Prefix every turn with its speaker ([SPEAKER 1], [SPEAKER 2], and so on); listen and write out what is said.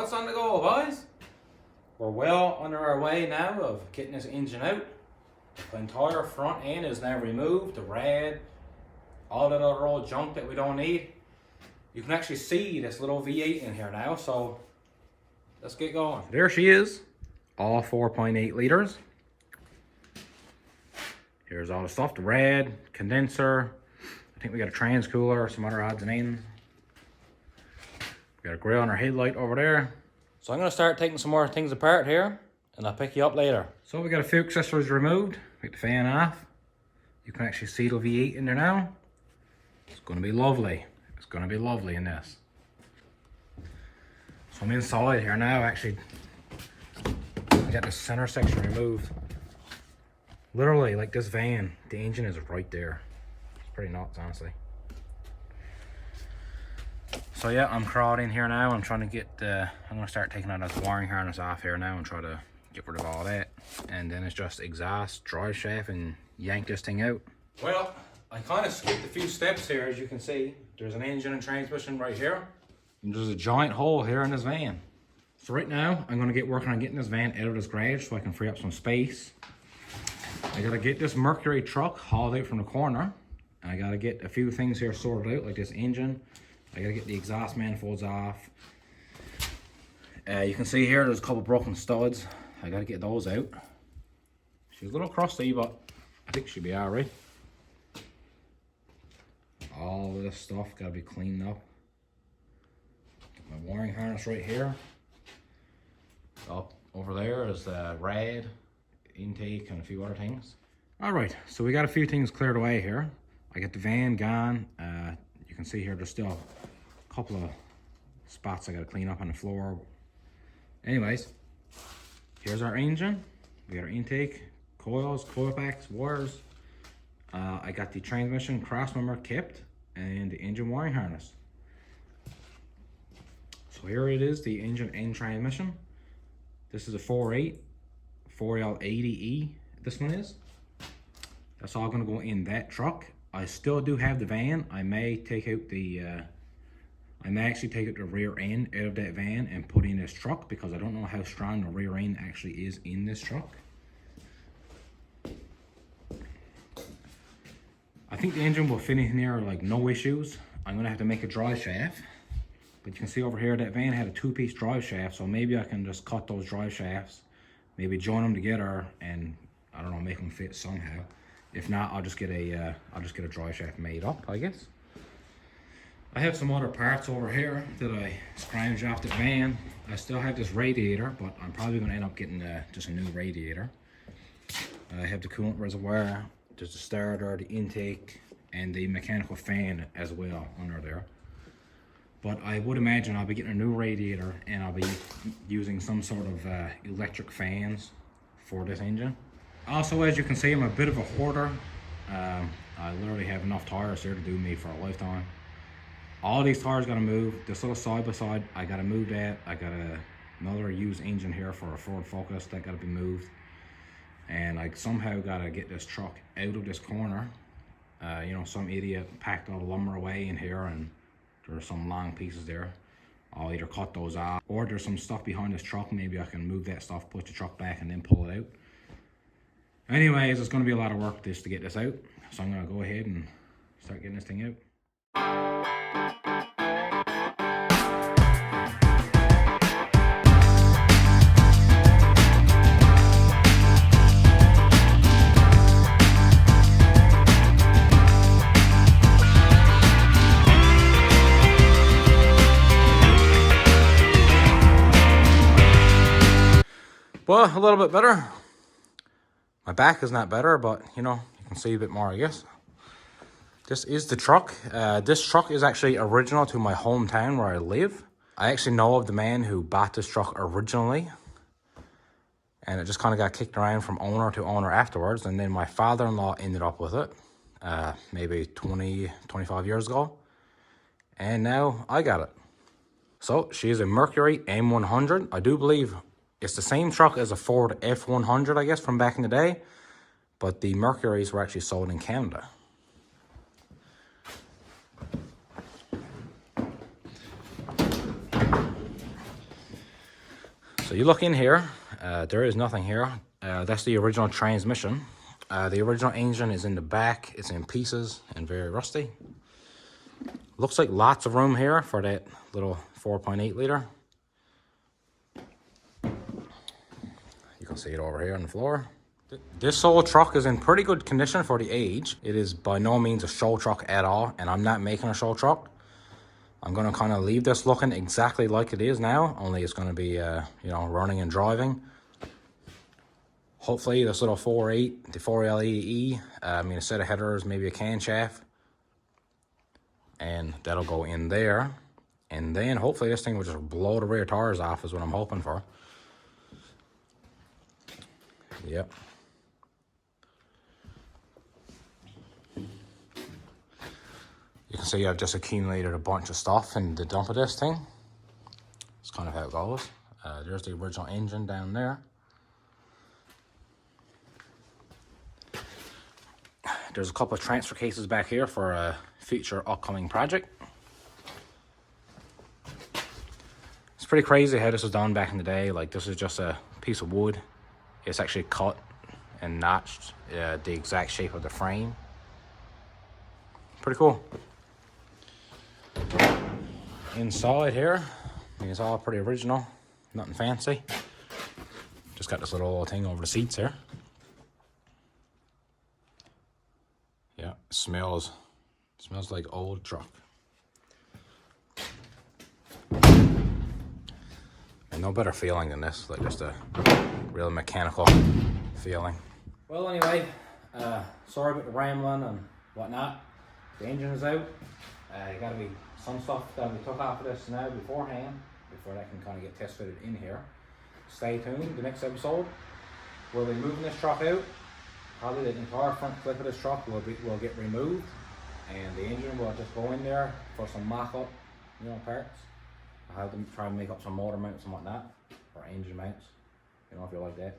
[SPEAKER 1] What's on the go, boys? We're well under our way now of getting this engine out. The entire front end is now removed, the rad, all that other old junk that we don't need. You can actually see this little V8 in here now, so let's get going. There she is, all 4.8 liters. Here's all the stuff, the rad, condenser. I think we got a trans cooler, some other odds and ends. We got a grill on our headlight over there. So I'm gonna start taking some more things apart here, and I'll pick you up later. So we got a few accessories removed. Take the fan off. You can actually see the V8 in there now. It's gonna be lovely. It's gonna be lovely in this. So I'm inside here now, actually. I got the center section removed. Literally, like this van, the engine is right there. It's pretty nuts, honestly. So yeah, I'm crawled in here now. I'm trying to get I'm gonna start taking out this wiring harness off here now and try to get rid of all that. And then it's just exhaust, drive shaft, and yank this thing out. Well, I kind of skipped a few steps here, as you can see. There's an engine and transmission right here. And there's a giant hole here in this van. So right now, I'm gonna get working on getting this van out of this garage so I can free up some space. I gotta get this Mercury truck hauled out from the corner. And I gotta get a few things here sorted out, like this engine. I gotta get the exhaust manifolds off. You can see here there's a couple broken studs. I gotta get those out. She's a little crusty, but I think she'll be alright. All of this stuff gotta be cleaned up. Get my wiring harness right here. Up over there is the rad, intake, and a few other things. Alright, so we got a few things cleared away here. I got the van gone. You can see here there's still a couple of spots I gotta clean up on the floor. Anyways, here's our engine. We got our intake, coils, coil packs, wires. I got the transmission cross member kept and the engine wiring harness. So here it is, the engine and transmission. This is a 4.8 4L80E. This one is. That's all gonna go in that truck. I still do have the van. I may take out the, I may actually take out the rear end out of that van and put in this truck because I don't know how strong the rear end actually is in this truck. I think the engine will fit in here like no issues. I'm gonna have to make a drive shaft. But you can see over here that van had a two-piece drive shaft, so maybe I can just cut those drive shafts, maybe join them together and I don't know, make them fit somehow. If not, I'll just get a drive shaft made up, I guess. I have some other parts over here that I scrounged off the van. I still have this radiator, but I'm probably gonna end up getting just a new radiator. I have the coolant reservoir, there's the starter, the intake, and the mechanical fan as well under there. But I would imagine I'll be getting a new radiator and I'll be using some sort of electric fans for this engine. Also, as you can see, I'm a bit of a hoarder. I literally have enough tires here to do me for a lifetime. All these tires gotta move. This little side-by-side, I gotta move that. I got another used engine here for a Ford Focus that gotta be moved. And I somehow gotta get this truck out of this corner. You know, some idiot packed all the lumber away in here and there's some long pieces there. I'll either cut those off or there's some stuff behind this truck. Maybe I can move that stuff, push the truck back and then pull it out. Anyways, it's going to be a lot of work to get this out. So I'm going to go ahead and start getting this thing out. Well, a little bit better. My back is not better, but you know, you can see a bit more, I guess. This is the truck. This truck is actually original to my hometown where I live. I actually know of the man who bought this truck originally. And it just kind of got kicked around from owner to owner afterwards. And then my father-in-law ended up with it maybe 20, 25 years ago. And now I got it. So she is a Mercury M100. I do believe it's the same truck as a Ford F100, I guess, from back in the day. But the Mercurys were actually sold in Canada. So you look in here, there is nothing here. That's the original transmission. The original engine is in the back. It's in pieces and very rusty. Looks like lots of room here for that little 4.8 liter. You can see it over here on the floor. This old truck is in pretty good condition for the age. It is by no means a show truck at all, and I'm not making a show truck. I'm gonna kind of leave this looking exactly like it is now, only it's gonna be, you know, running and driving. Hopefully this little 4.8, the 4LE, I mean, a set of headers, maybe a camshaft, and that'll go in there. And then hopefully this thing will just blow the rear tires off is what I'm hoping for. Yep. You can see I've just accumulated a bunch of stuff in the dump of this thing. That's kind of how it goes. There's the original engine down there. There's a couple of transfer cases back here for a future upcoming project. It's pretty crazy how this was done back in the day. Like, this is just a piece of wood. It's actually cut and notched the exact shape of the frame. Pretty cool. Inside here, I mean, it's all pretty original, nothing fancy. Just got this little thing over the seats here. Yeah, it smells like old truck. And no better feeling than this, like just a real mechanical feeling. Well, anyway, sorry about the rambling and whatnot. The engine is out. Gotta be some stuff that we took off of this now beforehand, before that can kind of get test fitted in here. Stay tuned. The next episode, we'll be moving this truck out. Probably the entire front clip of this truck will get removed, and the engine will just go in there for some mock-up, you know, parts. I'll have to try and make up some motor mounts and whatnot, or engine mounts, you know, if you like that.